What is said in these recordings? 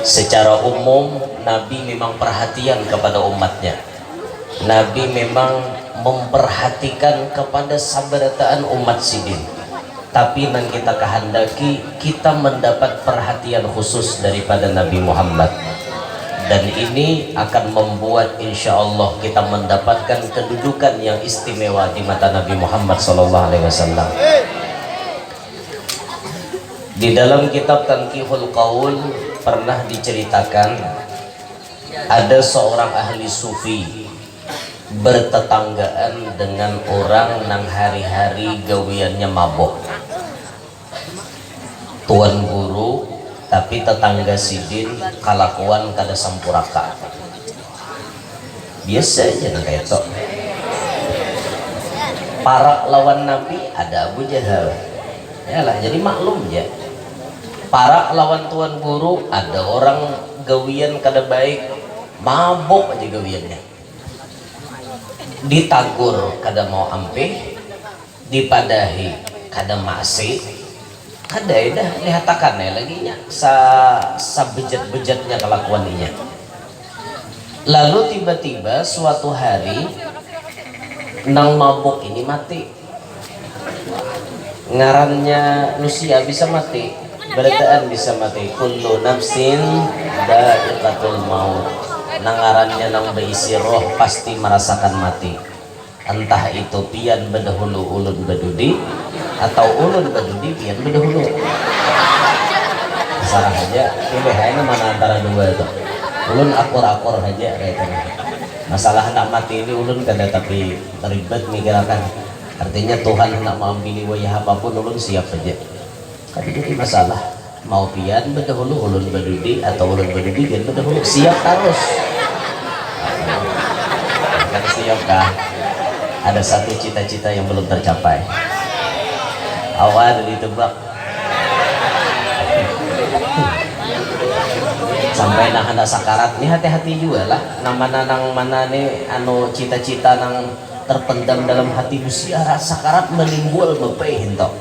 Secara umum Nabi memang perhatian kepada umatnya. Nabi memang memperhatikan kepada sabarataan umat sidin. Tapi nang kita kehendaki kita mendapat perhatian khusus daripada Nabi Muhammad. Dan ini akan membuat insya Allah kita mendapatkan kedudukan yang istimewa di mata Nabi Muhammad SAW. Di dalam kitab Tanqihul Qaul pernah diceritakan ada seorang ahli sufi bertetanggaan dengan orang nang hari-hari gawiannya mabok. Tuan guru tapi tetangga sidin kalakuan kada sampuraka. Biasa aja nang kayak itu. Para lawan Nabi ada Abu Jahal. Yalah, jadi maklum ya. Para lawan tuan guru ada orang gawian kada baik, mabok aja gawiannya. Ditagur kada mau ampih, dipadahi kada masih, kada dah lihatakan ya lagi nya sa bejat-bejatnya kelakuannya. Lalu tiba-tiba suatu hari nang mabok ini mati. Ngarannya Lucia bisa mati, berataan bisa mati. Kullu nafsin dha'iqatul maut. Nangarannya nang berisi roh pasti merasakan mati. Entah itu pian berdahulu ulun bedudi atau ulun bedudi pian berdahulu. Salah aja, pilihannya mana antara dua itu. Ulun akur-akur aja kayak gitu. Masalah nak mati ini ulun kada tapi terlibat mikirakan. Artinya Tuhan nak mengambil wayah apapun ulun siap saja. Tapi jadi masalah mau pian berdahulu ulun bedudi atau ulun bedudi pian berdahulu siap terus. Kan siap kah? Ada satu cita-cita yang belum tercapai. Awal ditebak sampai nah ada sakarat nih, hati-hati juga lah nama nang mana nih anu cita-cita nang terpendam dalam hati usia sakarat menimbul bepehin toh.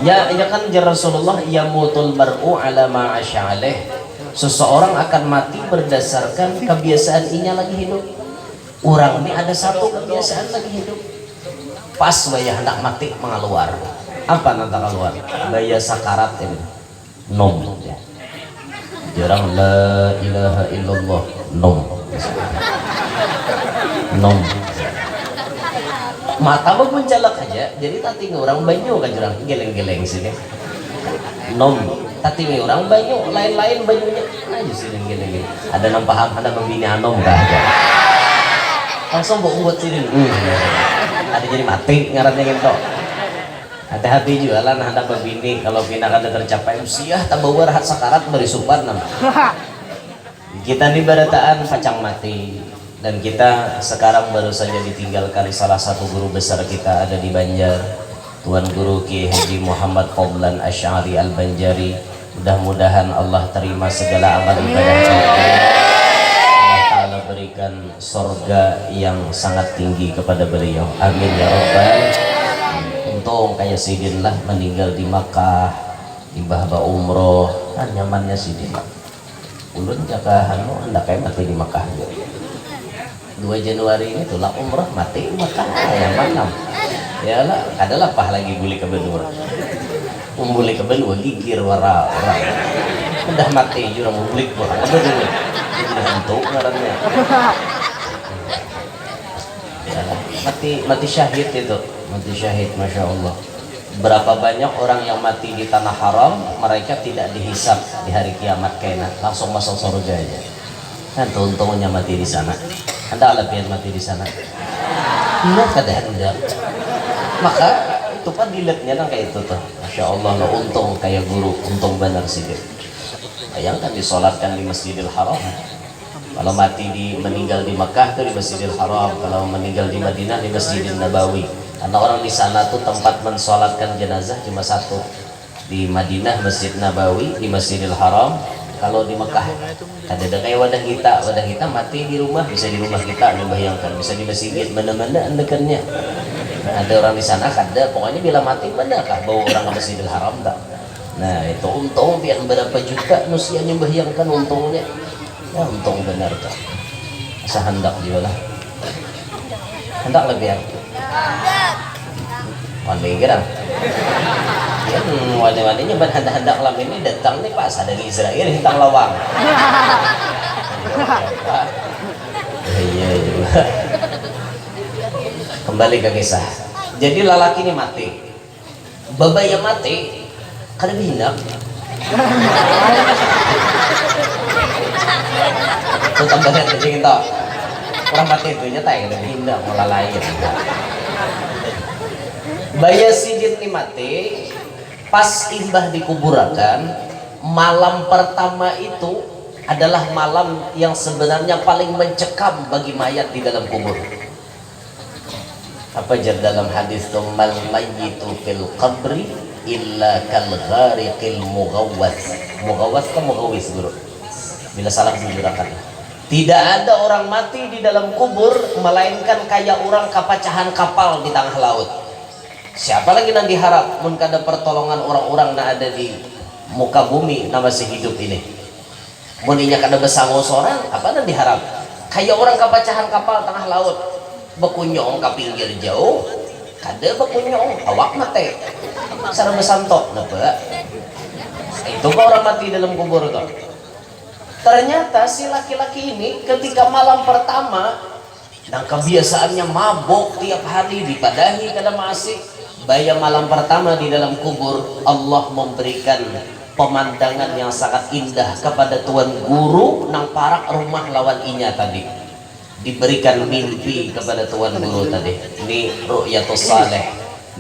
Ya kan ya Rasulullah yamutul mar'u ala ma asy'aleh. Seseorang akan mati berdasarkan kebiasaan inya lagi hidup. Orang ini ada satu kebiasaan lagi hidup. Pas bayah hendak mati mengeluar. Apa nanti keluar? Gaya sakarat ini. Nom. Jarang la ilaha illallah. Nom. Nom. Mata menjalak aja. Jadi tadi orang banyu kan jurang geleng-geleng sini. Nom. Tati orang banyu lain-lain banyunya aja sini gini. Ada nang paham ada membini anom kah? Langsung buat sini. Ada jadi mati ngarannya gitu. Hati-hati juga lah nah ada membini kalau pina kada tercapai usia tak bawa rahat sakarat beri supan nama. Kita ini berataan pacang mati dan kita sekarang baru saja ditinggalkan salah satu guru besar kita ada di Banjar, Tuan Guru Kiai Haji Muhammad Fadlan Asy'ari Al-Banjari. Mudah-mudahan Allah terima segala amal ibadah kita. Allah Ta'ala berikan surga yang sangat tinggi kepada beliau. Amin ya Rabbal. Untung kayak Sidin lah meninggal di Makkah, di bahba umroh, kan nyamannya Sidin. Ulun jaka hanu hendak kayak mati di Makkah juga. 2 Januari ini tulah umroh mati di Makkah yang mana? Ya lah, adalah pah lagi buli ke benua. Membuli ke benua gigir wara orang udah mati jurang membuli orang ada dulu jadi hantu ngarannya mati syahid itu mati syahid masya Allah. Berapa banyak orang yang mati di tanah haram mereka tidak dihisap di hari kiamat kena langsung masuk surga aja kan untungnya mati di sana. Anda alapian mati di sana ingat kada hendak maka itu kan dilihatnya kan kayak itu tuh. Masya Allah lo untung kayak guru untung benar sih dia. Bayangkan disolatkan di Masjidil Haram. Kalau mati meninggal di Makkah tuh di Masjidil Haram, kalau meninggal di Madinah di Masjidil Nabawi. Karena orang di sana tuh tempat mensolatkan jenazah cuma satu, di Madinah Masjid Nabawi, di Masjidil Haram. Kalau di Mekah ada kayak wadah kita mati di rumah, bisa di rumah kita membayangkan, bisa di masjid mana-mana andekannya. Ada orang di sana kada pokoknya bila mati benar kah bawa orang ke Masjidil Haram tak. Nah itu untung pian berapa juta nusianya bayangkan untungnya. Ya untung benar tuh. Asa hendak juga lah. Hendak lebih ya. Pandai gerang. Ya wani-waninya berhendak-hendak lam ini datang nih pas ada di Israel hitang lawang. Iya juga. Kembali ke kisah. Jadi lalaki ini mati. Babaya mati karena binak. Tuh tambahan kecil itu. Orang mati itu nyata yang ada binak malah lain. Baya sidin ini mati. Pas imbah dikuburakan, malam pertama itu adalah malam yang sebenarnya paling mencekam bagi mayat di dalam kubur. Apa jar dalam hadis mal mayyitu fil qabri illa kal ghariqil mughawwas. Mughawwas kan mughawis guru. Bila salah dijurakan. Tidak ada orang mati di dalam kubur melainkan kayak orang kapacahan kapal di tengah laut. Siapa lagi yang diharap mun kada pertolongan orang-orang yang ada di muka bumi na masih hidup ini. Mun inya kada besango seorang, apa yang diharap? Kayak orang kapacahan kapal tengah laut, bekunyong ke pinggir jauh, kada bekunyong, awak mate. Sareng besantok, napa? Itu kok orang mati dalam kubur tuh. Ternyata si laki-laki ini ketika malam pertama, dan kebiasaannya mabok tiap hari dipadahi kada masih. Baya malam pertama di dalam kubur, Allah memberikan pemandangan yang sangat indah kepada tuan guru nang parak rumah lawan inya tadi. Diberikan mimpi kepada tuan guru tadi. Ini ru'yatus saleh,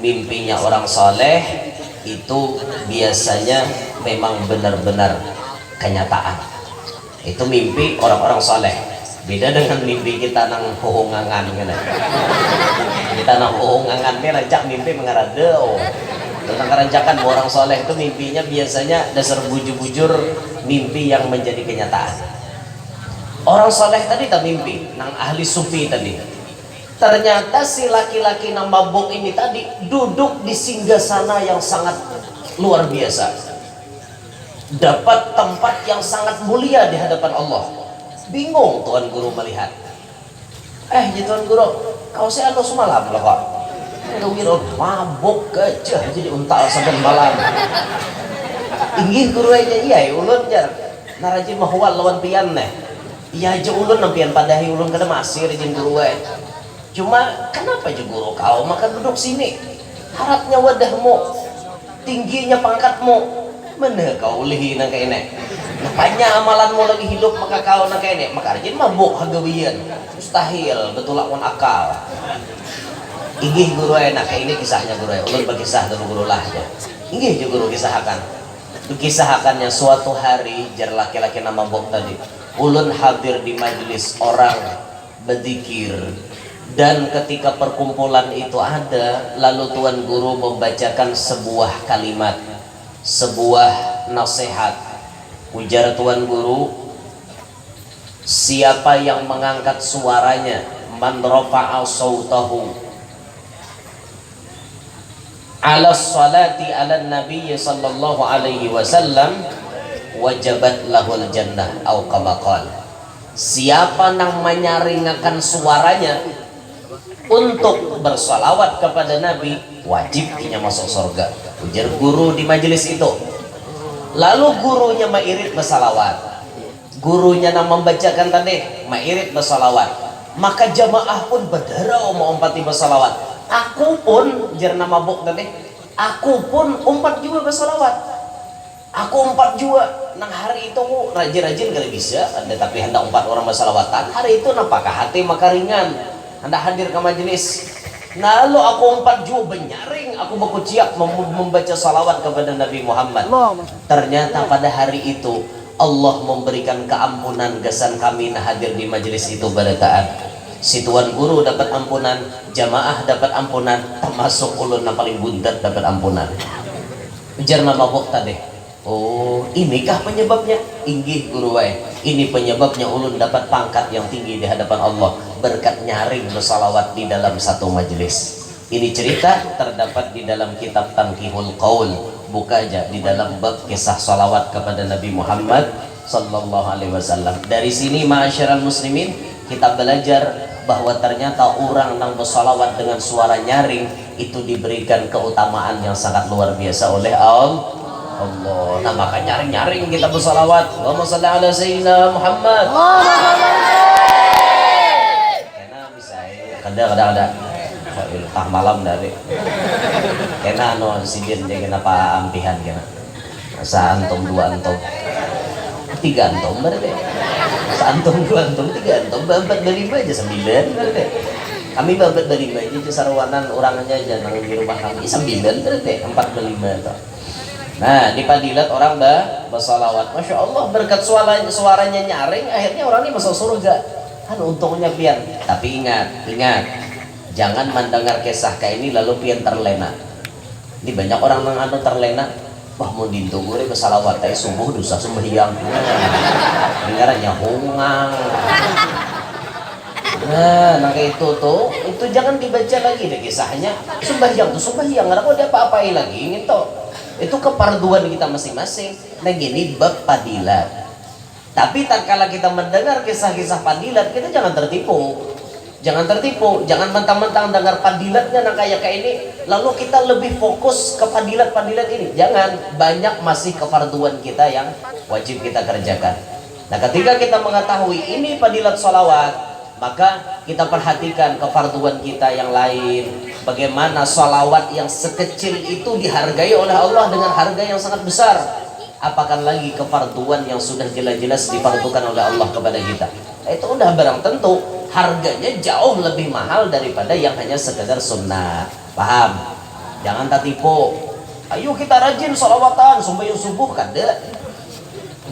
mimpinya orang saleh itu biasanya memang benar-benar kenyataan. Itu mimpi orang-orang saleh. Beda dengan mimpi kita nang hohongangan kan. Kita nang hohongangan ini rancak mimpi mengaradeo. Tentang kerancakan orang soleh itu mimpinya biasanya dasar bujur-bujur mimpi yang menjadi kenyataan. Orang soleh tadi tak mimpi, nang ahli sufi tadi. Ternyata si laki-laki nang mabuk ini tadi duduk di singgasana yang sangat luar biasa. Dapat tempat yang sangat mulia di hadapan Allah. Bingung tuan guru melihat. Tuan guru, kau saya anu semalam loh kok. Wiro mabuk gajah jadi untal sampai malam. Inggih guru aja iya ulun jar. Narajin mahwal lawan pian neh. Iya aja ulun nampian padahi ulun kada masih rajin guru ae. Cuma kenapa aja guru kau makan duduk sini? Harapnya wadahmu, tingginya pangkatmu. Mana kau lihi nang kayak Napanya amalanmu lagi hidup maka kau nak kayak maka rajin mabuk hagawian. Mustahil betul lawan akal. Inggih guru enak kayak ini kisahnya guru ya. Ulun berkisah dulu guru lah ya. Inggih juga guru kisahkan. Kisahkannya suatu hari jar laki-laki nama mabuk tadi. Ulun hadir di majelis orang berzikir dan ketika perkumpulan itu ada lalu tuan guru membacakan sebuah kalimat, sebuah nasihat. Ujar tuan guru, siapa yang mengangkat suaranya, man rafa'a sautahu ala salati ala nabi sallallahu alaihi wasallam wajabat lahul jannah au kama qala. Siapa yang menyaringakan suaranya untuk bersalawat kepada nabi, wajib dia masuk surga. Ujar guru di majelis itu. Lalu gurunya mairit bersalawat, gurunya yang membacakan tadi mairit bersalawat, maka jamaah pun berdarah mau umpati bersalawat. Aku pun jarna mabuk tadi, aku pun umpat juga bersalawat. Aku umpat juga. Nang hari itu rajin-rajin kali bisa, ada tapi hendak umpat orang bersalawatan. Hari itu nampakah hati maka ringan, hendak hadir ke majelis. Lalu aku umpat juga benyaring, aku berkuciak membaca salawat kepada Nabi Muhammad. Ternyata pada hari itu Allah memberikan keampunan gasan kami nah hadir di majelis itu barataan. Si tuan guru dapat ampunan, jamaah dapat ampunan, termasuk ulun yang paling bundat dapat ampunan. Ujar nama mabuk tadi. Oh, inikah penyebabnya? Inggih guru wae. Ini penyebabnya ulun dapat pangkat yang tinggi di hadapan Allah berkat nyaring bersalawat di dalam satu majelis. Ini cerita terdapat di dalam kitab Tanqihul Qaul buka aja di dalam bab kisah salawat kepada Nabi Muhammad sallallahu alaihi wasallam. Dari sini ma'asyiral muslimin kita belajar bahwa ternyata orang yang bersalawat dengan suara nyaring itu diberikan keutamaan yang sangat luar biasa oleh Allah. Nah maka nyaring-nyaring kita bersalawat. Allahumma shalli ala sayyidina Muhammad. Kena bisa kada tah malam dari kena no sidin dia kena pa ampihan kena sa antum dua antum tiga antum berarti sa antum dua antum tiga antum empat berlima aja 9 berarti kami babat berlima aja sarwanan orang aja nang di rumah kami 9 berarti 4 berlima tuh. Nah di Padilat orang bersalawat, masya Allah berkat suaranya nyaring akhirnya orang ini masuk surga kan untungnya pian. Tapi ingat jangan mendengar kisah kayak ini lalu pian terlena. Ini banyak orang yang anu terlena, wah mau dintu gue bersalawat tapi subuh dosa sembahyang dengarannya hongang. Nah kayak itu jangan dibaca lagi deh kisahnya. Sembahyang karena kok dia apa-apain lagi gitu. Itu keparduan kita masing-masing. Nah gini bab Padilat. Tapi tatkala kita mendengar kisah-kisah Padilat, kita jangan tertipu. Jangan mentang-mentang dengar Padilatnya nah kayak ini lalu kita lebih fokus ke Padilat ini. Jangan, banyak masih keparduan kita yang wajib kita kerjakan. Nah ketika kita mengetahui ini Padilat sholawat, maka kita perhatikan kefarduan kita yang lain. Bagaimana sholawat yang sekecil itu dihargai oleh Allah dengan harga yang sangat besar. Apakah lagi kefarduan yang sudah jelas-jelas difardukan oleh Allah kepada kita. Itu udah barang tentu harganya jauh lebih mahal daripada yang hanya sekedar sunnah. Paham? Jangan tertipu. Ayo kita rajin sholawatan sembahyang subuh kada.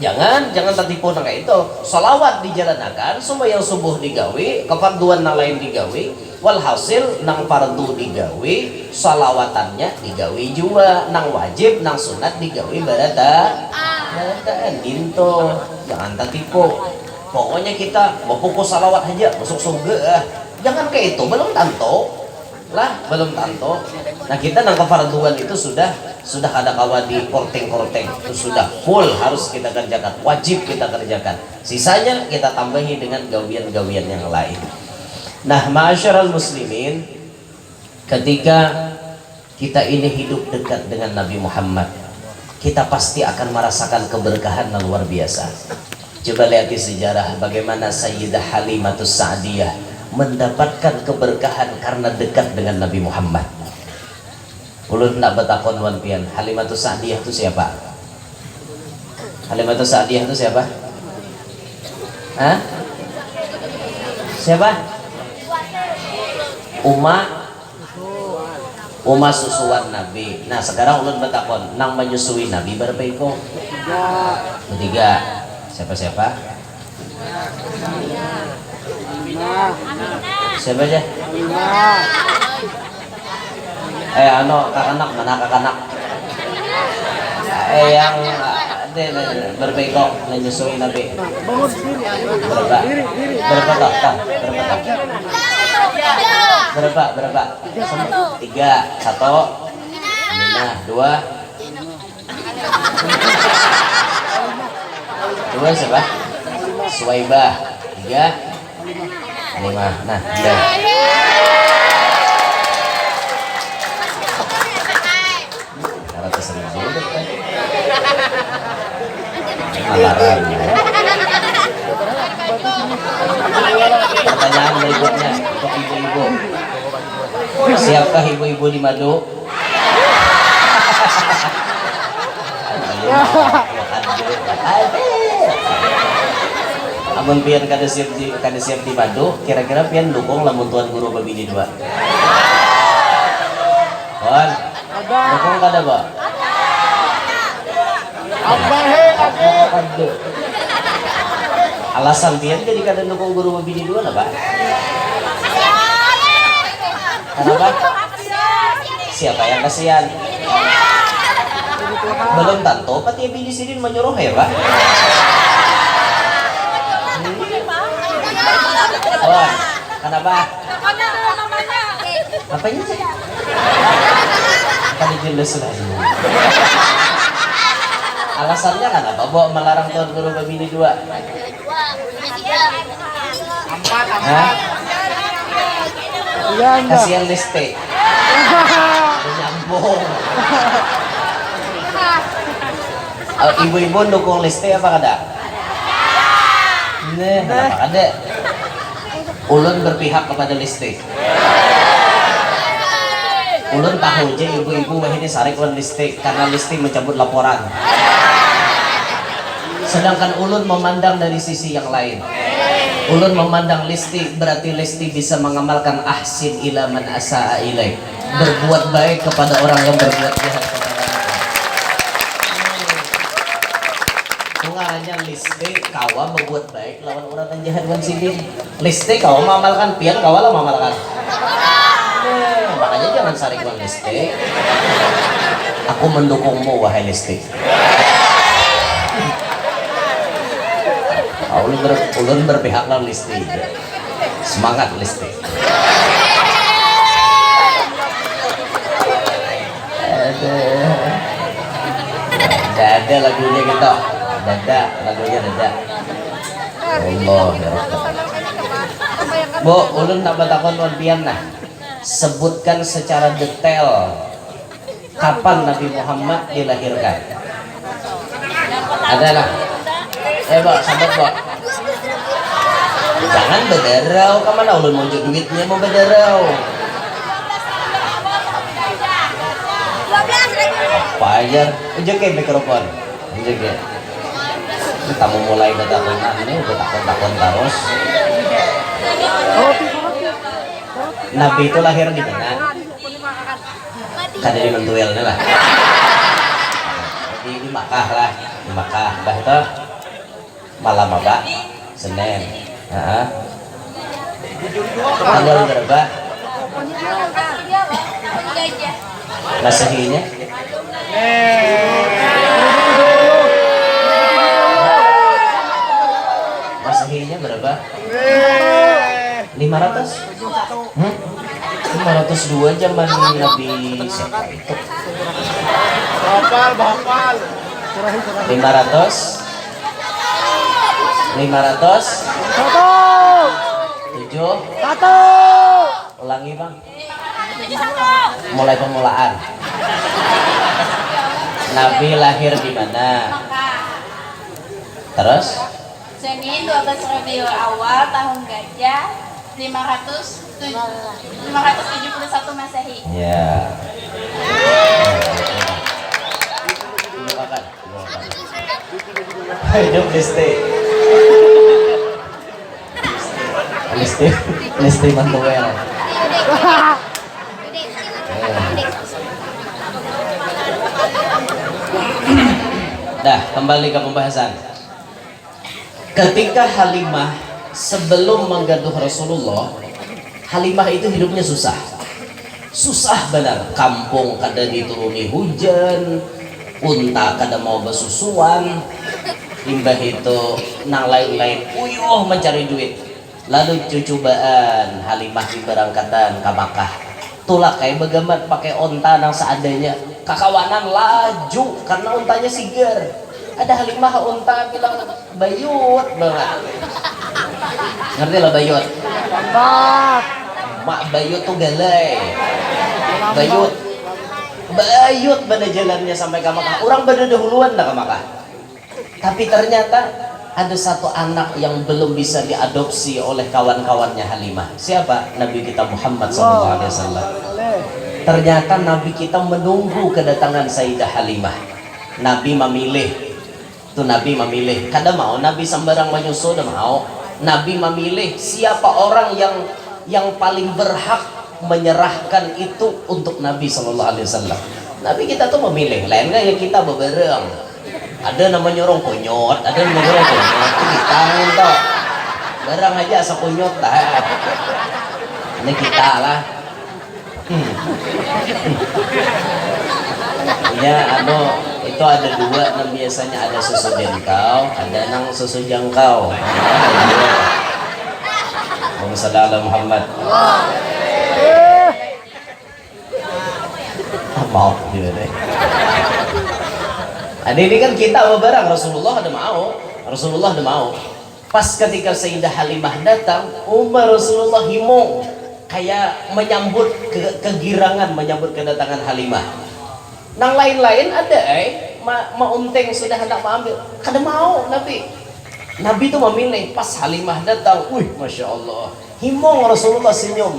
Jangan tertipu nang itu. Sholawat dijalankan, sembahyang subuh digawe, kefarduan nang lain digawe, walhasil nang fardu digawe, sholawatannya digawe juga, nang wajib, nang sunat digawe barataan gitu. Jangan tertipu. Pokoknya kita mau fokus sholawat aja masuk surga. Jangan kayak itu, belum tentu. Nah kita nang kefarduan itu sudah ada kawan di korteng itu sudah full harus kita kerjakan, wajib kita kerjakan. Sisanya kita tambahi dengan gawian-gawian yang lain. Nah ma'asyiral muslimin, ketika kita ini hidup dekat dengan Nabi Muhammad, kita pasti akan merasakan keberkahan yang luar biasa. Coba lihat di sejarah bagaimana Sayyidah Halimatus Sa'diyah mendapatkan keberkahan karena dekat dengan Nabi Muhammad. Ulun nak bertakon wan pian, Halimatus Sa'diyah itu siapa? Halimatus Sa'diyah itu siapa? Hah? Siapa? Uma susuan Nabi. Nah sekarang ulun bertakon, nang menyusui Nabi berapa iko? Bertiga. Siapa? Siapa aja? Kakanak mana kakanak? Yang berbeko menyusui Nabi. Berapa? 3, 1. Aminah 2. 2 siapa? Suwaibah 3. 5. Nah, udah. Alaran. Pertanyaan berikutnya untuk ibu-ibu. Siapkah ibu-ibu di Madu? Amun pian kada siap di Madu, kira-kira pian dukung lamun tuan guru babini 2. Wan, dukung kada ba? Alasan pian jadi kada dukung guru babini 2 lah, Pak? Kenapa? Siapa yang kasihan? Belum tentu pati bini sidin menyuruh ya, Pak? Oh, kenapa? Apanya sih? Tadi jelas lah. Alasannya kan apa? Bawa melarang tuan guru berbini dua. Hah? Kasihan listrik. Nyambung. Ibu-ibu dukung listrik apa kada? Nah, kenapa kada? Ulun berpihak kepada listrik. Ulun tahu aja ibu-ibu ini sarik wan listrik karena listrik mencabut laporan. Sedangkan ulun memandang dari sisi yang lain. Ulun memandang listrik berarti listrik bisa mengamalkan ahsin ila man asaa ilaih. Berbuat baik kepada orang yang berbuat jahat kepada kita. Tunggalnya listrik kawa berbuat baik lawan orang yang jahat wan sidin. Listrik kawa mengamalkan pian kawa lah mengamalkan. Makanya jangan sarik wan listrik. Aku mendukungmu wahai listrik. Ulun berpihak lawan listrik. Semangat listrik. Dada lagunya gitu. Dada lagunya dada. Allah ya Rabbal. Bu, ulun tak batakon wan pian nah. Sebutkan secara detail kapan Nabi Muhammad dilahirkan. Ada lah. Mbak, sabar mbak. Jangan berderau, kemana ulun mau duitnya mau berderau. Apa aja, ujung ke mikrofon, ujung ke. Kita mau mulai betakonan ini, betakon terus. Nabi itu lahir di mana? Kan di Mentuelnya lah. Di Makkah lah, di Makkah. Dah itu malam apa? Senin. Tanggal berapa? Masehinya? Masehinya berapa? 500? 502 zaman Nabi siapa itu? Bahapal. 500? 7 ulangi bang, mulai permulaan. Nabi lahir di mana? Terus Senin 12 Rabiul Awal tahun Gajah 571 Masehi. Ya. Hidup listrik. Listrik Mantuel. Dah, kembali ke pembahasan. Ketika Halimah sebelum menggaduh Rasulullah, Halimah itu hidupnya susah. Susah benar. Kampung kada dituruni hujan, unta kada mau besusuan, limbah itu nang lain-lain uyuh mencari duit. Lalu cucubaan Halimah diberangkatan ke Makkah. Tulak kayak begamat pakai onta nang seadanya. Kakawanan laju karena untanya sigar. Ada Halimah unta bilang bayut banget. Ngerti lah bayut? Mak bayut tuh galai. Bayut pada jalannya sampai ke Makkah. Orang pada dahuluan dah ke Makkah. Tapi ternyata ada satu anak yang belum bisa diadopsi oleh kawan-kawannya Halimah. Siapa? Nabi kita Muhammad SAW. Ternyata Nabi kita menunggu kedatangan Sayyidah Halimah. Nabi memilih. Itu Nabi memilih. Kada mau Nabi sembarang menyusul, dah mau. Nabi memilih siapa orang yang paling berhak menyerahkan itu untuk Nabi SAW. Nabi kita tuh memilih. Lain nggak ya kita bebereng. Ada namanya orang kunyot, ada namanya orang kunyot. Kita toh. Barang aja asa kunyot dah. Ini kita lah. Ya, itu ada dua. Nah, biasanya ada susu jengkau, ada nang susu jangkau. Allahumma shalli ala Muhammad. mau gitu deh. Ini kan kita barang Rasulullah ada mau, Rasulullah ada mau. Pas ketika Sayyidah Halimah datang, Rasulullah himong kayak menyambut kegirangan, menyambut kedatangan Halimah. Nang lain-lain ada unteng sudah hendak mengambil, kada mau Nabi. Nabi itu memilih. Pas Halimah datang, masya Allah, himong Rasulullah senyum.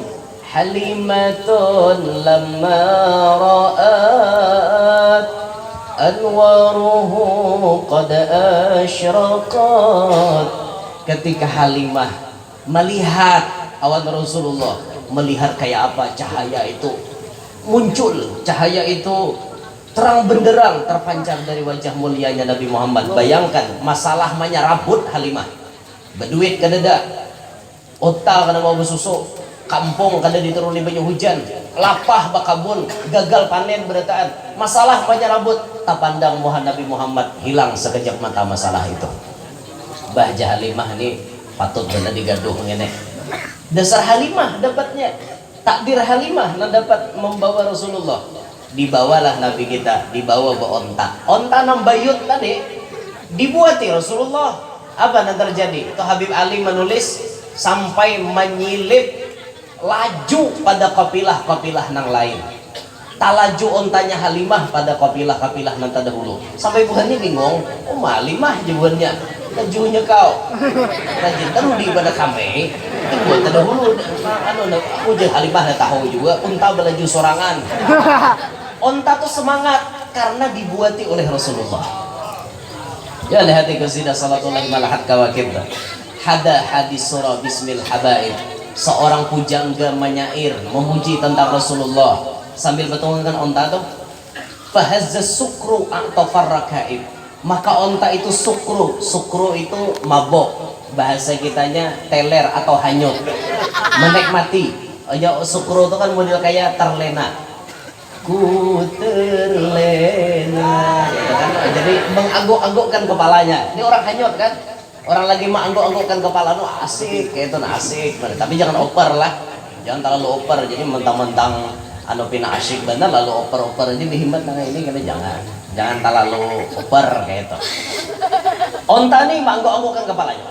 Halimatun lamma ra'at anwaruhu qad asyraqat. Ketika Halimah melihat awan Rasulullah, melihat kayak apa cahaya itu muncul, cahaya itu terang benderang terpancar dari wajah mulianya Nabi Muhammad. Bayangkan masalah manya rambut Halimah, berduit kadada, otak kada mau bersusu, kampung kada dituruni banyak hujan, lapah bakabun, gagal panen berataan, masalah banyak rambut, tak pandang muha Nabi Muhammad, hilang sekejap mata masalah itu. Bahja Halimah ini patut benar digaduh ngene. Dasar Halimah dapatnya, takdir Halimah nah dapat membawa Rasulullah. Dibawalah Nabi kita, dibawa ke onta nambayut tadi dibuati Rasulullah. Apa yang terjadi? Itu Habib Ali menulis sampai menyilip laju pada kapilah-kapilah nang lain. Talaju ontanya Halimah pada kapilah-kapilah nang terdahulu. Sampai bukannya bingung, Halimah jawabannya, lajunya kau. Rajin terudi pada kami. Itu terdahulu, aku jadi Halimah dah tahu juga, unta belaju sorangan. Onta tuh semangat karena dibuati oleh Rasulullah. Ya lihati qasidah salatullahi malahat kawakib. Hada hadis surah bismil habaib. Seorang pujangga menyair memuji tentang Rasulullah sambil bertunggangan onta tuh. Fahazza sukru a'tafar rakaib. Maka onta itu sukru itu mabok, bahasa kitanya teler atau hanyut, menikmati. Ya sukru itu kan model kayak terlena. Ku terlena gitu kan? Jadi mengangguk-anggukkan kepalanya. Ini orang hanyut kan, orang lagi mengangguk-anggukkan kepala, asik kayak itu, asik. Tapi jangan oper lah, jangan terlalu oper. Jadi mentang-mentang pina asik bener lalu oper-oper aja dihimat nah ini kan, jangan terlalu oper kayak itu. Onta nih mengangguk-anggukkan kepalanya.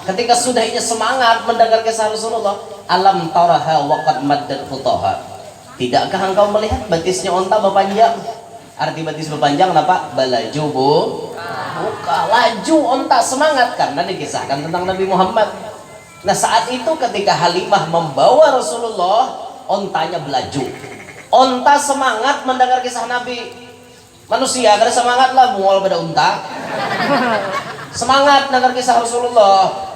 Ketika sudah ini semangat mendengar kisah Rasulullah, alam taraha waqad maddat futaha. Tidakkah engkau melihat batisnya onta berpanjang? Arti batis berpanjang apa? Balaju buka laju onta semangat karena dikisahkan tentang Nabi Muhammad. Nah saat itu ketika Halimah membawa Rasulullah, ontanya belaju. Onta semangat mendengar kisah Nabi. Manusia kada semangat lah mual pada unta. Semangat mendengar kisah Rasulullah.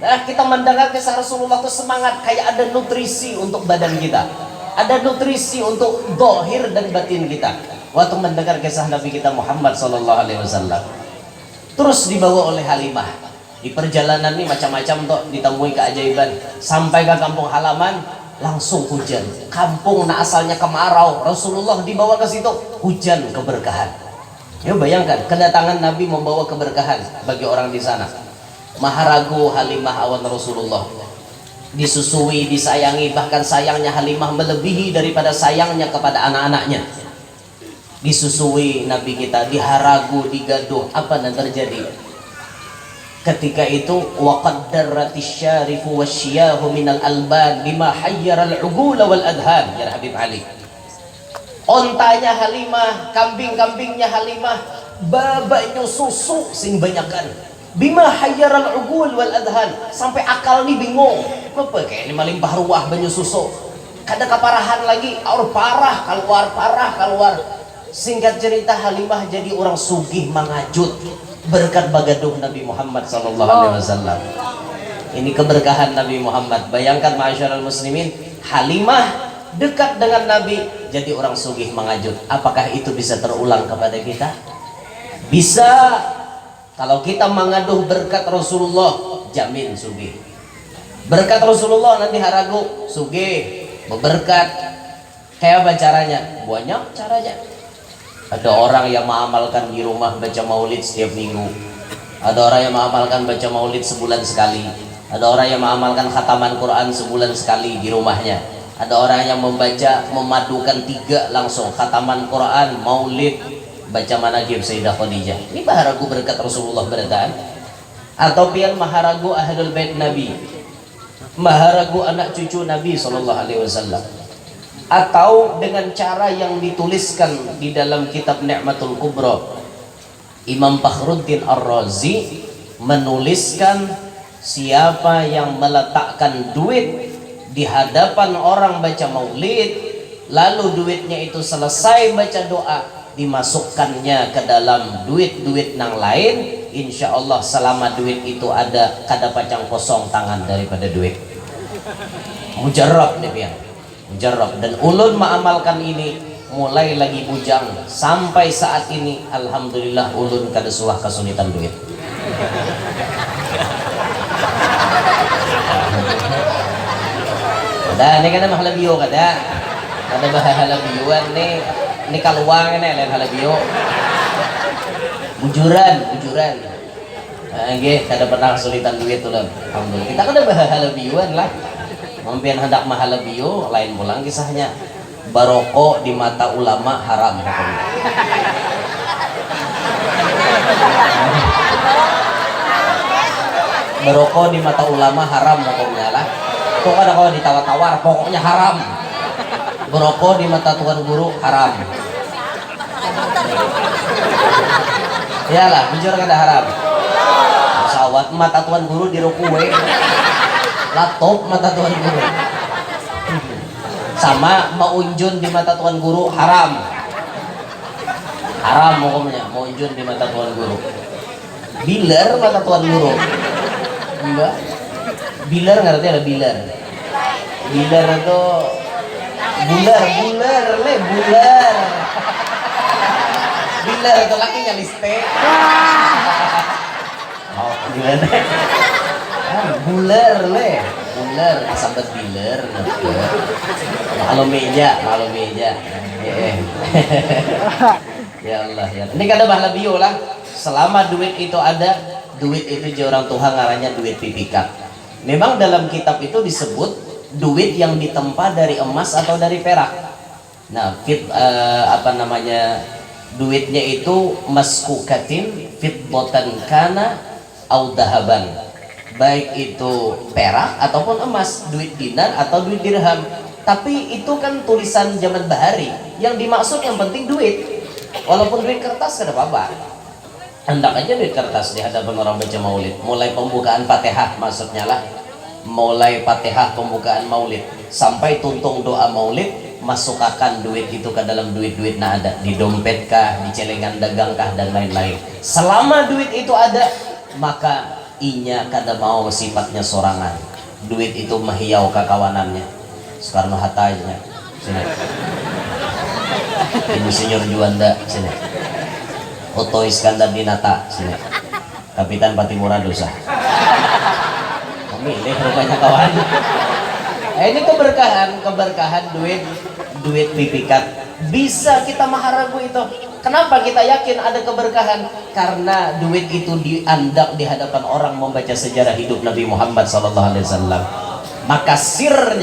Nah kita mendengar kisah Rasulullah itu semangat, kayak ada nutrisi untuk badan kita. Ada nutrisi untuk dohir dan batin kita waktu mendengar kisah Nabi kita Muhammad SAW. Terus dibawa oleh Halimah di perjalanan ini macam-macam tuh ditemui keajaiban. Sampai ke kampung halaman langsung hujan. Kampung asalnya kemarau, Rasulullah dibawa ke situ hujan keberkahan. Ya bayangkan kedatangan Nabi membawa keberkahan bagi orang di sana. Maharagu Halimah awan Rasulullah, disusui, disayangi, bahkan sayangnya Halimah melebihi daripada sayangnya kepada anak-anaknya. Disusui Nabi kita, diharagu, digaduh. Apa yang terjadi? Ketika itu waqaddarratis syarifu wasyiyahu minal alban bima hayyaral ugula wal adhan. Ya Habib Ali, ontanya Halimah, kambing-kambingnya Halimah, babanya susu sing banyakan. Bima hayyaral ugul wal adhan, sampai akal nih bingung. Apa kayak ini malimpah ruah banyu susu. Kada keparahan lagi, parah keluar. Singkat cerita Halimah jadi orang sugih mangajut berkat bagaduh Nabi Muhammad SAW. Ini keberkahan Nabi Muhammad. Bayangkan ma'asyiral muslimin, Halimah dekat dengan Nabi jadi orang sugih mangajut. Apakah itu bisa terulang kepada kita? Bisa. Kalau kita mengaduh berkat Rasulullah, jamin sugih. Berkat Rasulullah nanti haragu sugih, berberkat. Kayak apa caranya? Banyak caranya. Ada orang yang mengamalkan di rumah baca maulid setiap minggu. Ada orang yang mengamalkan baca maulid sebulan sekali. Ada orang yang mengamalkan khataman Quran sebulan sekali di rumahnya. Ada orang yang membaca memadukan 3 langsung, khataman Quran, maulid, baca manaqib Sayyidah Khadijah. Ini maharagu berkat Rasulullah berataan. Atau pian maharagu ahlul bait Nabi, maharagu anak cucu Nabi SAW. Atau dengan cara yang dituliskan di dalam kitab Ni'matul Kubra, Imam Fakhruddin Ar-Razi menuliskan siapa yang meletakkan duit di hadapan orang baca maulid, lalu duitnya itu selesai baca doa, dimasukkannya ke dalam duit-duit nang lain, insya Allah selama duit itu ada, kada pacang kosong tangan daripada duit. Mujarrab nih pian, mujarrab. Dan ulun mengamalkan ini mulai lagi bujang sampai saat ini, alhamdulillah ulun kada suah kesulitan duit. Kada ini kada mahalabiyo kada bahalabiyuan ni kaluang ini lain halabiyo. Bujuran nggih kada pernah kesulitan duit tuh. Alhamdulillah kita kada bahalabiyuan lah. Mampian hendak mahalabiyo lain pulang kisahnya. Baroko di mata ulama haram. Baroko di mata ulama haram pokoknya lah. Tuh kan kalau ditawar-tawar pokoknya haram. Baroko di mata tuan guru haram. Iyalah, jujur kada haram. Pesawat mata tuan guru dirukuwe. Laptop mata tuan guru. Sama maunjun di mata tuan guru haram. Haram pokoknya maunjun di mata tuan guru. Biler mata tuan guru. Enggak. Biler ngerti ada biler. Biler itu bular. Biler itu lakinya liste. Oh, gimana? Bular sambat biler. Kalau meja. Ya Allah ya. Ini kada bahala bio lah. Selama duit itu ada, duit itu orang Tuhan ngaranya duit pipikat. Memang dalam kitab itu disebut duit yang ditempa dari emas atau dari perak. Nah, duitnya itu maskukatin fiddotan kana au dahaban. Baik itu perak ataupun emas, duit dinar atau duit dirham. Tapi itu kan tulisan zaman bahari. Yang dimaksud yang penting duit. Walaupun duit kertas kada apa-apa. Hendak aja duit kertas di hadapan orang baca maulid. Mulai pembukaan Fatihah maksudnya lah. Mulai Fatihah pembukaan maulid sampai tuntung doa maulid, masukkan duit itu ke dalam duit-duit nah ada di dompet kah, di celengan dagang kah dan lain-lain. Selama duit itu ada, maka inya kada mau sifatnya sorangan. Duit itu mahiau ke kawanannya. Soekarno Hatta aja sini. Insinyur Juanda sini. Otto Iskandar Dinata sini. Kapitan Patimura Dosa. Milih rupanya kawan. Ini keberkahan duit pipikat. Bisa kita maharagu itu. Kenapa kita yakin ada keberkahan? Karena duit itu diandak di hadapan orang membaca sejarah hidup Nabi Muhammad SAW. Maka sir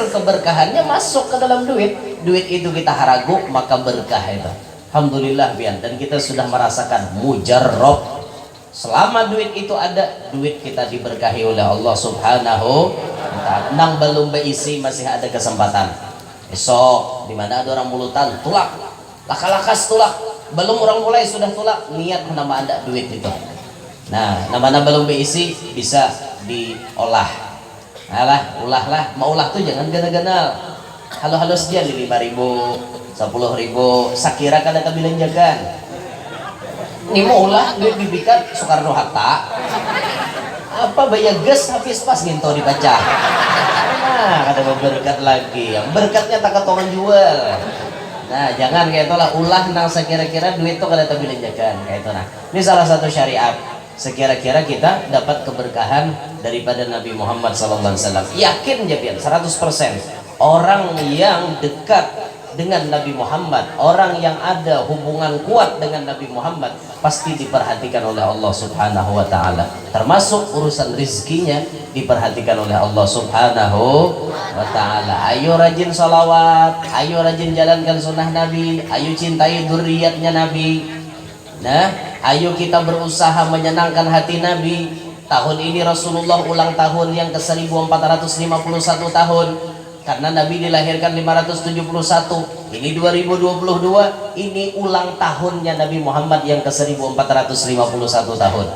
keberkahannya masuk ke dalam duit. Duit itu kita haragu, maka berkah itu. Alhamdulillah bian. Dan kita sudah merasakan mujarrab. Selama duit itu ada, duit kita diberkahi oleh Allah Subhanahu wa ta'ala. Nang belum berisi masih ada kesempatan. Esok di mana ada orang mulutan tulak, laka-lakas tulak, belum orang mulai sudah tulak, niat nama ada duit itu. Nah, nama belum berisi bisa diolah. Alah, ulah lah, mau ulah tuh jangan gana-gana. Halo sekian di 5.000, 10.000, sakira kada kabilanjakan. Ini mau ulah duit bibikat Soekarno Hatta apa bayar gas habis pas ginto dibaca. Nah kada berkat lagi, yang berkatnya tak ketongan jual. Nah jangan kayak itulah ulah nang sekira-kira duit itu kada tabilanjakan kayak itu. Nah ini salah satu syariat sekira-kira kita dapat keberkahan daripada Nabi Muhammad SAW. Yakin japian 100% orang yang dekat dengan Nabi Muhammad, orang yang ada hubungan kuat dengan Nabi Muhammad pasti diperhatikan oleh Allah Subhanahu wa taala. Termasuk urusan rizkinya diperhatikan oleh Allah Subhanahu wa taala. Ayo rajin salawat, ayo rajin jalankan sunnah Nabi, ayo cintai dzurriyyatnya Nabi. Nah, ayo kita berusaha menyenangkan hati Nabi. Tahun ini Rasulullah ulang tahun yang ke-1451 tahun. Karena Nabi dilahirkan 571, ini 2022, ini ulang tahunnya Nabi Muhammad yang ke-1451 tahun.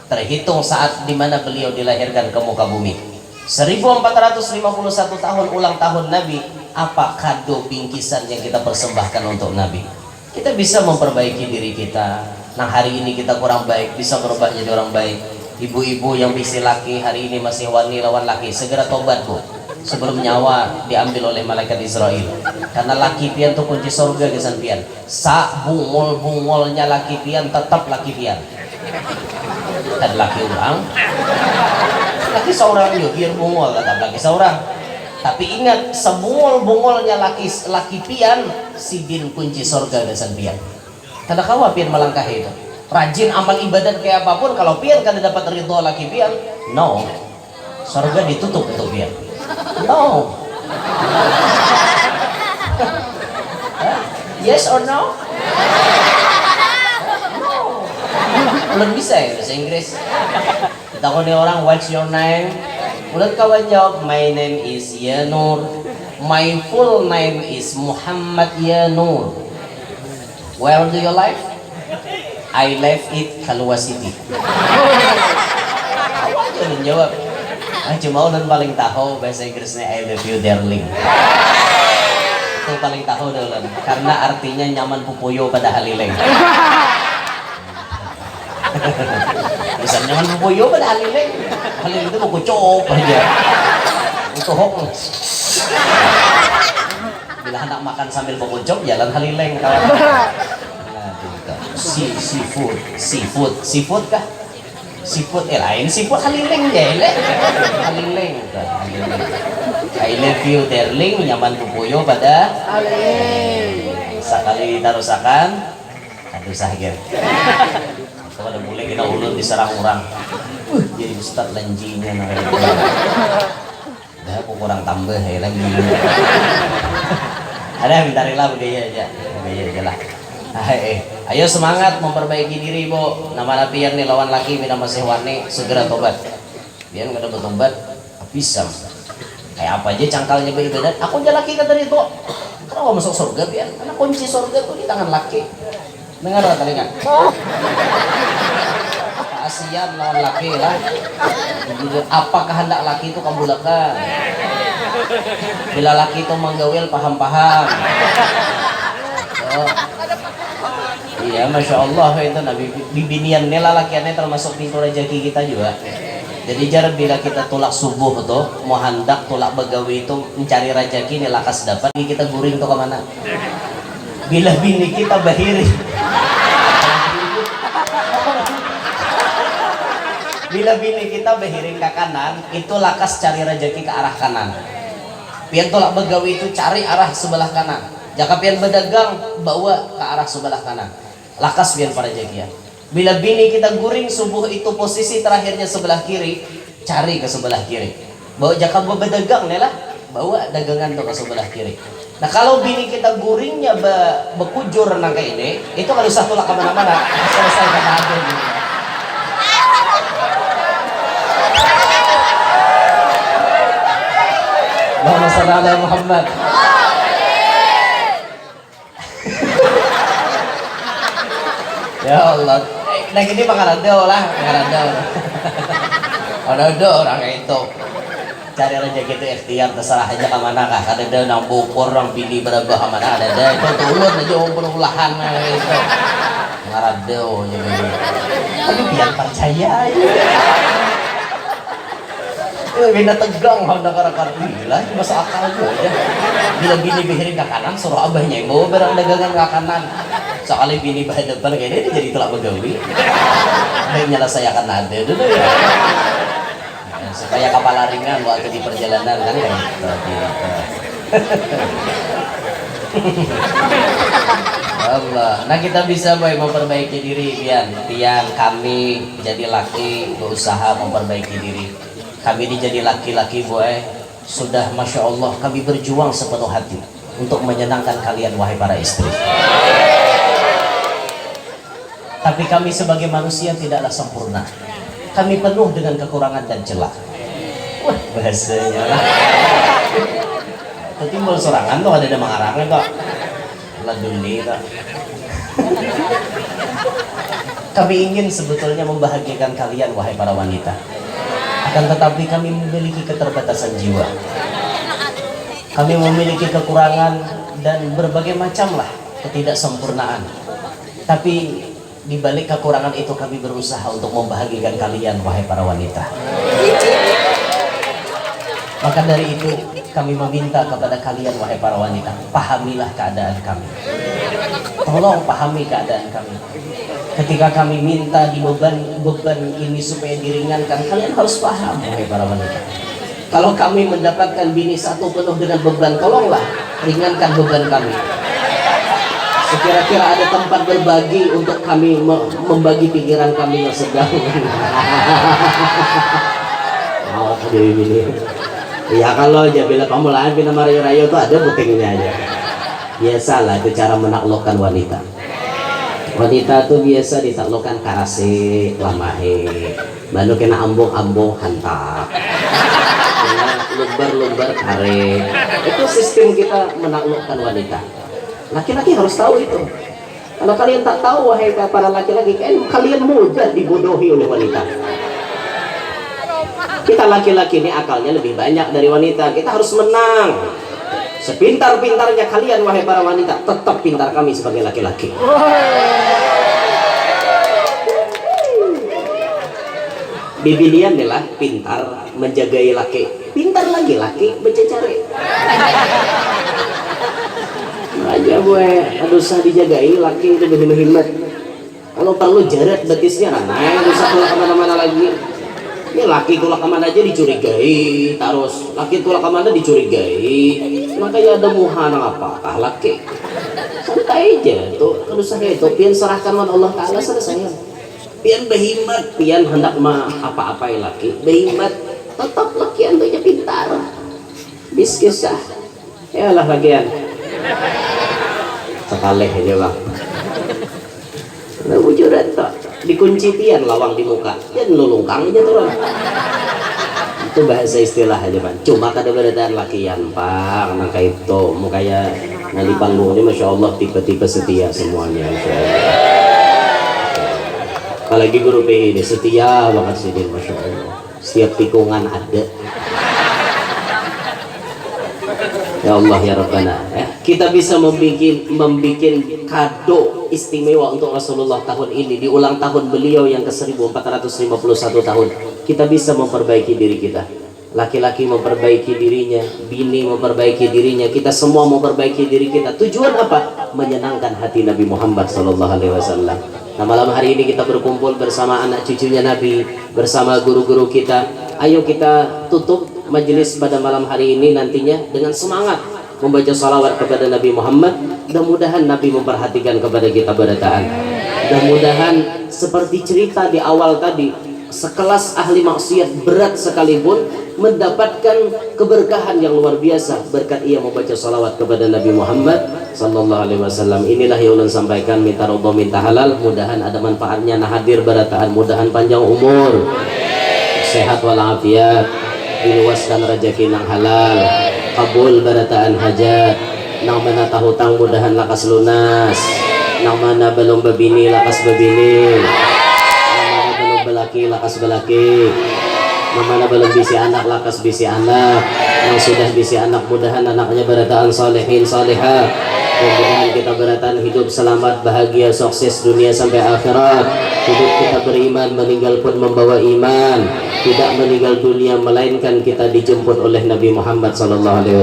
Terhitung saat dimana beliau dilahirkan ke muka bumi. 1451 tahun ulang tahun Nabi. Apa kado bingkisan yang kita persembahkan untuk Nabi? Kita bisa memperbaiki diri kita. Nah, hari ini kita kurang baik, bisa berubah jadi orang baik. Ibu-ibu yang bisi laki hari ini masih wani lawan laki, segera tobat bu, sebelum nyawa diambil oleh malaikat Israel. Karena laki pian tuh kunci surga kesan pian. Sa bungol-bungolnya laki pian tetap laki pian. Dan laki orang, laki seorang juga biar bungol tetap laki seorang. Tapi ingat, sebungol-bungolnya laki pian, si bin kunci surga kesan pian. Karena kau pian melangkah itu. Rajin amal ibadat kayak apapun, kalau pian kan dapat ridho laki pian, no, surga ditutup untuk pian. No. Yes or no? No. Belum bisa ya bahasa Inggris. Ditakoni orang, what's your name? Udah kawan jawab, my name is Yanur. My full name is Muhammad Yanur. Where do you live? I live it Kalua City. Awak tuh jawab. Cuma ulun paling tahu bahasa Inggrisnya I love you darling. Itu paling tahu ulun karena artinya nyaman pupuyo pada halileng. Bisa nyaman pupuyo pada halileng. Halileng itu mau kucop aja. Untuk hok. Bila hendak makan sambil mengucap jalan halileng kawan. Seafood kah? Seafood lain, seafood halileng ya halileng. I love you darling, nyaman pupuyo pada halileng. Sekali tarusakan aduh sahir. Kalau mulai kita ulun diserang orang. Jadi ustad lanjinya namanya. Dah aku kurang tambah ya lagi. Ada bintarilah budaya aja lah. Ayo semangat memperbaiki diri bu. Nama nabi yang lawan laki mina masih wani segera tobat. Biar nggak ada bertobat bisa. Kayak apa aja cangkalnya beribadat. Aku aja laki kata itu. Kenapa masuk surga biar? Karena kunci surga tuh di tangan laki. Dengar tak telinga? Keasian lawan laki lah. Apa kehendak laki itu kabulkan. Bila laki itu menggawil paham-paham. Iya, masya Allah itu nabi bibinian nela lakiannya termasuk pintu rezeki kita juga. Jadi jar bila kita tulak subuh tuh mau hendak tulak begawi itu mencari rezeki nih lakas dapat kita guring tuh kemana? Bila bini kita bahiri, bila bini kita bahiring ke kanan itu lakas cari rezeki ke arah kanan. Pian tulak begawi itu cari arah sebelah kanan. Jika pian berdagang bawa ke arah sebelah kanan. Lakas biar pada jagian. Bila bini kita guring subuh itu posisi terakhirnya sebelah kiri, cari ke sebelah kiri. Bawa jaka berdagang nih lah, bawa dagangan tuh ke sebelah kiri. Nah kalau bini kita guringnya bekujur nangka ini, itu kalau satu lah kemana-mana selesai kata ada gitu. Allahumma shalli ala Muhammad. Ya Allah, nah ini mengarado lah, mengarado. Ada orang itu cari rezeki itu ikhtiar terserah aja ke mana kah? Ada nang bukur orang pilih berapa ke mana ada itu turun aja umur ulahan itu. Mengarado jadi. Tapi biar percaya aja. Bina tegang hendak karakar gila masuk akal aja. Bila bini bihirin ke kanan suruh abahnya yang bawa barang dagangan ke kanan. Sekali bini bahan depan kayak dia jadi telak begawi. Baik nyelesaikan ada dulu ya. Supaya kapal ringan waktu di perjalanan kan kayak gitu. Allah. Nah kita bisa boy memperbaiki diri pian. Tiang kami jadi laki berusaha memperbaiki diri. Kami ini jadi laki-laki boy sudah masya Allah kami berjuang sepenuh hati untuk menyenangkan kalian wahai para istri. Tapi kami sebagai manusia tidaklah sempurna. Kami penuh dengan kekurangan dan celah. Wah bahasanya lah. Itu timbul sorangan tuh ada mengarangnya kok. Laduni tak. Kami ingin sebetulnya membahagiakan kalian wahai para wanita. Akan tetapi kami memiliki keterbatasan jiwa. Kami memiliki kekurangan dan berbagai macam lah ketidaksempurnaan. Tapi di balik kekurangan itu kami berusaha untuk membahagiakan kalian wahai para wanita. Maka dari itu kami meminta kepada kalian wahai para wanita, pahamilah keadaan kami. Tolong pahami keadaan kami. Ketika kami minta di beban ini supaya diringankan, kalian harus paham wahai para wanita. Kalau kami mendapatkan bini satu penuh dengan beban, tolonglah ringankan beban kami. Sekira-kira ada tempat berbagi untuk kami membagi pikiran kami yang sedang. Oh, ini. Ya kalau aja bila pemulaan bina marayu-rayu itu ada butingnya aja. Biasalah itu cara menaklukkan wanita. Wanita tuh biasa ditaklukkan karase, lamahe, baru kena ambung-ambung hantar, kena lumbar-lumbar kare. Itu sistem kita menaklukkan wanita. Laki-laki harus tahu itu. Kalau kalian tak tahu wahai para laki-laki, kalian mudah dibodohi oleh wanita. Kita laki-laki ini akalnya lebih banyak dari wanita. Kita harus menang. Sepintar-pintarnya kalian wahai para wanita, tetap pintar kami sebagai laki-laki. Bibilian adalah pintar menjagai laki. Pintar lagi laki mencari. Aja gue, aduh usah dijagai laki itu behimat. Kalau perlu jaret betisnya nah, usah keluar kemana-mana lagi. Ini laki tulak kemana aja dicurigai, terus laki tulak kemana dicurigai, makanya ada muhana apakah laki? Santai aja tuh, kalau saya itu pian serahkan pada Allah Taala selesai. Pian behimat, pian hendak apa-apai laki, behimat tetap laki antunya pintar, biskisah, ya lah bagian. Sekali aja bang. Nah wujudan tak dikunci pian lawang di muka dan nulungkang aja tuh. Itu bahasa istilah aja bang. Cuma kadang-kadang lakian pak nangka itu mukanya nanti panggungnya masya Allah tipe-tipe setia semuanya. Apalagi guru PI ini setia banget sih dia masya Allah. Setiap tikungan ada. Ya Allah ya Rabbana, kita bisa membuat kado istimewa untuk Rasulullah tahun ini di ulang tahun beliau yang ke-1451 tahun. Kita bisa memperbaiki diri kita. Laki-laki memperbaiki dirinya, bini memperbaiki dirinya, kita semua memperbaiki diri kita. Tujuan apa? Menyenangkan hati Nabi Muhammad SAW. Nah malam hari ini kita berkumpul bersama anak cucunya Nabi, bersama guru-guru kita. Ayo kita tutup majelis pada malam hari ini nantinya dengan semangat membaca salawat kepada Nabi Muhammad. Mudah-mudahan Nabi memperhatikan kepada kita berataan. Mudah-mudahan seperti cerita di awal tadi, sekelas ahli maksiat berat sekalipun mendapatkan keberkahan yang luar biasa berkat ia membaca salawat kepada Nabi Muhammad sallallahu alaihi wasallam. Inilah yang ulun sampaikan, minta ridho minta halal, mudahan ada manfaatnya. Nah hadir berataan, mudahan panjang umur, sehat walafiat, diluaskan rezeki nang halal, kabul barataan hajat, nang mana tahu hutang mudahan lakas lunas, nang mana belum babini lakas babini, nang mana belum belaki lakas belaki, nang mana belum bisi anak lakas bisi anak, yang sudah bisi anak mudahan anaknya barataan salihin salihah. Mudah-mudahan kita berataan hidup selamat, bahagia, sukses dunia sampai akhirat. Hidup kita beriman, meninggal pun membawa iman. Tidak meninggal dunia melainkan kita dijemput oleh Nabi Muhammad SAW.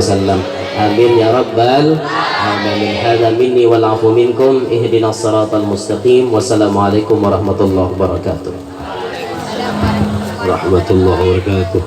Amin ya rabbal alamin. Hadza minni wal afu minkum. Ihdinas siratal mustaqim. Wassalamualaikum warahmatullahi wabarakatuh. Warahmatullahi wabarakatuh.